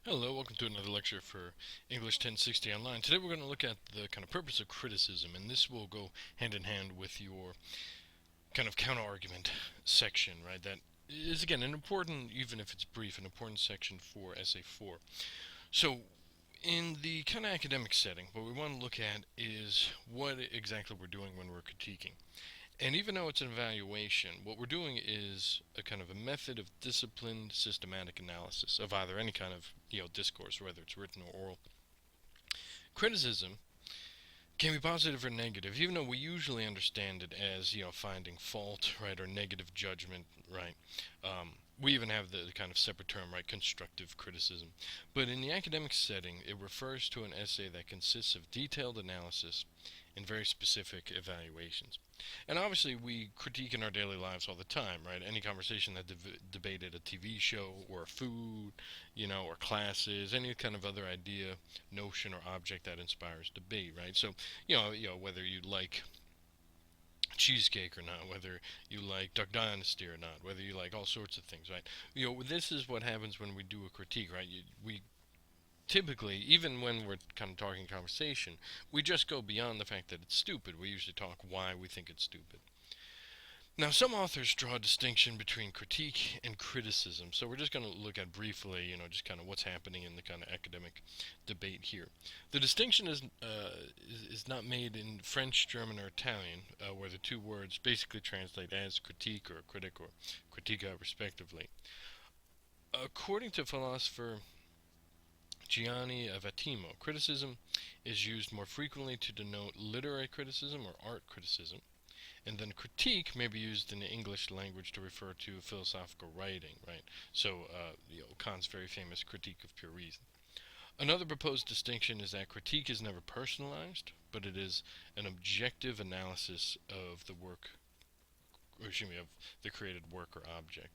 Hello, welcome to another lecture for English 1060 Online. Today we're going to look at the kind of purpose of criticism, and this will go hand in hand with your kind of counter-argument section, right? That is, again, an important, even if it's brief, an important section for Essay 4. So, in the kind of academic setting, what we want to look at is what exactly we're doing when we're critiquing. And even though it's an evaluation, what we're doing is a kind of a method of disciplined, systematic analysis of either any kind of discourse, whether it's written or oral. Criticism can be positive or negative, even though we usually understand it as finding fault, right, or negative judgment, right. We even have the kind of separate term, right, constructive criticism. But in the academic setting, it refers to an essay that consists of detailed analysis and very specific evaluations. And obviously, we critique in our daily lives all the time, right? Any conversation that debated a TV show or food, or classes, any kind of other idea, notion, or object that inspires debate, right? So, whether you like cheesecake or not, whether you like Duck Dynasty or not, whether you like all sorts of things, right? This is what happens when we do a critique, right? We typically, even when we're kind of talking conversation, we just go beyond the fact that it's stupid. We usually talk why we think it's stupid. Now, some authors draw a distinction between critique and criticism, so we're just going to look at briefly, just kind of what's happening in the kind of academic debate here. The distinction is not made in French, German, or Italian, where the two words basically translate as critique or critic or critica, respectively. According to philosopher Gianni Vattimo, criticism is used more frequently to denote literary criticism or art criticism, and then critique may be used in the English language to refer to philosophical writing, right? So, Kant's very famous Critique of Pure Reason. Another proposed distinction is that critique is never personalized, but it is an objective analysis of the work, or excuse me, of the created work or object.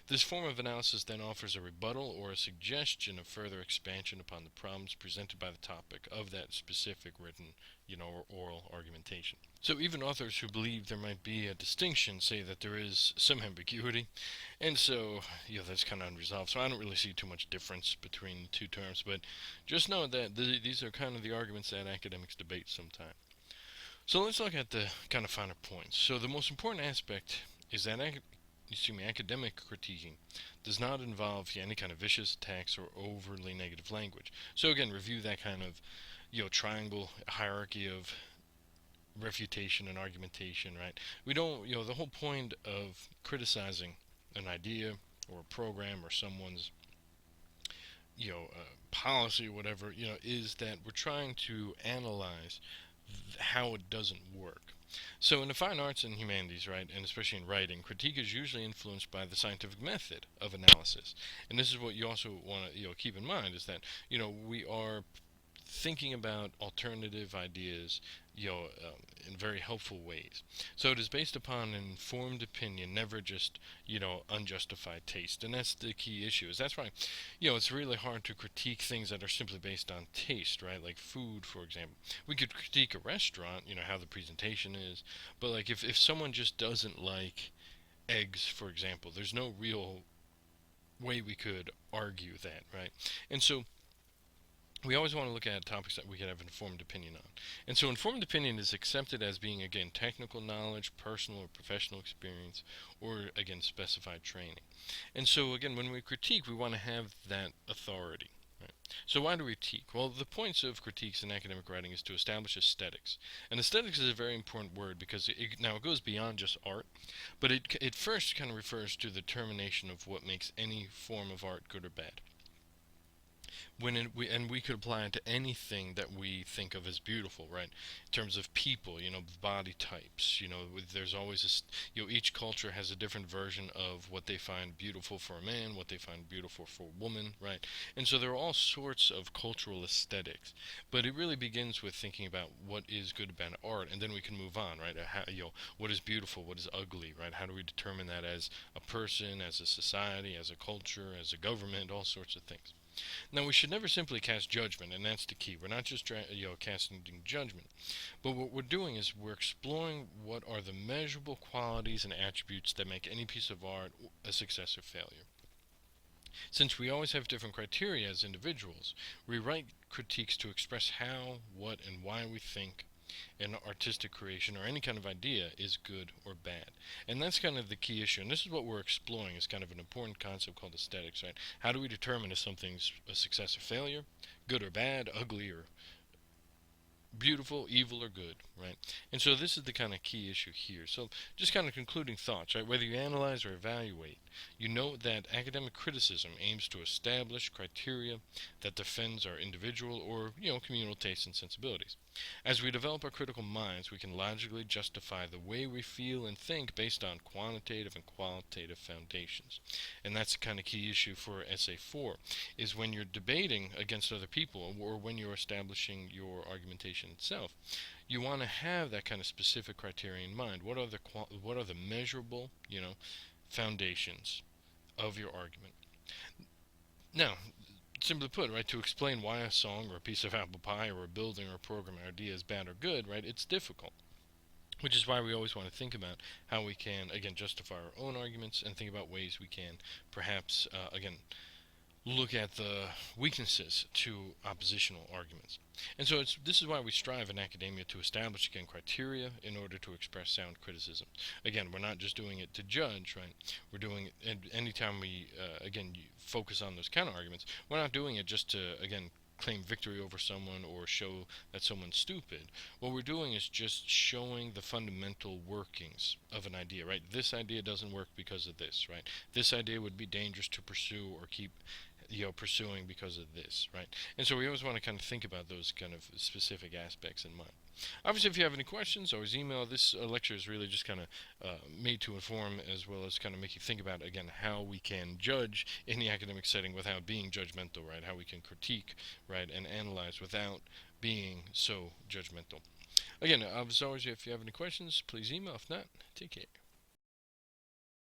This form of analysis then offers a rebuttal or a suggestion of further expansion upon the problems presented by the topic of that specific written, or oral argumentation. So even authors who believe there might be a distinction say that there is some ambiguity, and so that's kind of unresolved. So I don't really see too much difference between the two terms, but just know that these are kind of the arguments that academics debate sometimes. So let's look at the kind of finer points. So the most important aspect is that academic critiquing does not involve any kind of vicious attacks or overly negative language. So again, review that kind of triangle hierarchy of refutation and argumentation, right? We don't, the whole point of criticizing an idea or a program or someone's policy or whatever, is that we're trying to analyze how it doesn't work. So in the fine arts and humanities, right, and especially in writing, critique is usually influenced by the scientific method of analysis. And this is what you also want to keep in mind is that we are thinking about alternative ideas, in very helpful ways. So it is based upon an informed opinion, never just, unjustified taste. And that's the key issue. Is that's why, it's really hard to critique things that are simply based on taste, right? Like food, for example. We could critique a restaurant, how the presentation is, but like if someone just doesn't like eggs, for example, there's no real way we could argue that, right? And so we always want to look at topics that we can have an informed opinion on. And so informed opinion is accepted as being, again, technical knowledge, personal or professional experience, or, again, specified training. And so, again, when we critique, we want to have that authority. Right? So why do we critique? Well, the points of critiques in academic writing is to establish aesthetics. And aesthetics is a very important word because it goes beyond just art, but it first kind of refers to the determination of what makes any form of art good or bad. We could apply it to anything that we think of as beautiful, right? In terms of people, body types, there's always each culture has a different version of what they find beautiful for a man, what they find beautiful for a woman, right? And so there are all sorts of cultural aesthetics, but it really begins with thinking about what is good about art, and then we can move on, right? What is beautiful, what is ugly, right? How do we determine that as a person, as a society, as a culture, as a government, all sorts of things. Now, we should never simply cast judgment, and that's the key. We're not just casting judgment, but what we're doing is we're exploring what are the measurable qualities and attributes that make any piece of art a success or failure. Since we always have different criteria as individuals, we write critiques to express how, what, and why we think an artistic creation or any kind of idea is good or bad. And that's kind of the key issue. And this is what we're exploring as kind of an important concept called aesthetics, right? How do we determine if something's a success or failure, good or bad, ugly or beautiful, evil, or good, right? And so this is the kind of key issue here. So just kind of concluding thoughts, right? Whether you analyze or evaluate, you note that academic criticism aims to establish criteria that defends our individual or, communal tastes and sensibilities. As we develop our critical minds, we can logically justify the way we feel and think based on quantitative and qualitative foundations. And that's the kind of key issue for Essay 4, is when you're debating against other people or when you're establishing your argumentation itself, you want to have that kind of specific criteria in mind. What are the measurable, foundations of your argument? Now, simply put, right, to explain why a song or a piece of apple pie or a building or a program idea is bad or good, right, it's difficult. Which is why we always want to think about how we can, again, justify our own arguments and think about ways we can perhaps, again, look at the weaknesses to oppositional arguments. And so this is why we strive in academia to establish, again, criteria in order to express sound criticism. Again, we're not just doing it to judge, right? We're doing it, and anytime we, again, focus on those counter arguments, we're not doing it just to, again, claim victory over someone or show that someone's stupid. What we're doing is just showing the fundamental workings of an idea, right? This idea doesn't work because of this, right? This idea would be dangerous to pursue or keep pursuing because of this, right? And so we always want to kind of think about those kind of specific aspects in mind. Obviously, if you have any questions, always email. This lecture is really just kind of made to inform as well as kind of make you think about, again, how we can judge in the academic setting without being judgmental, right? How we can critique, right, and analyze without being so judgmental. Again, as always, if you have any questions, please email. If not, take care.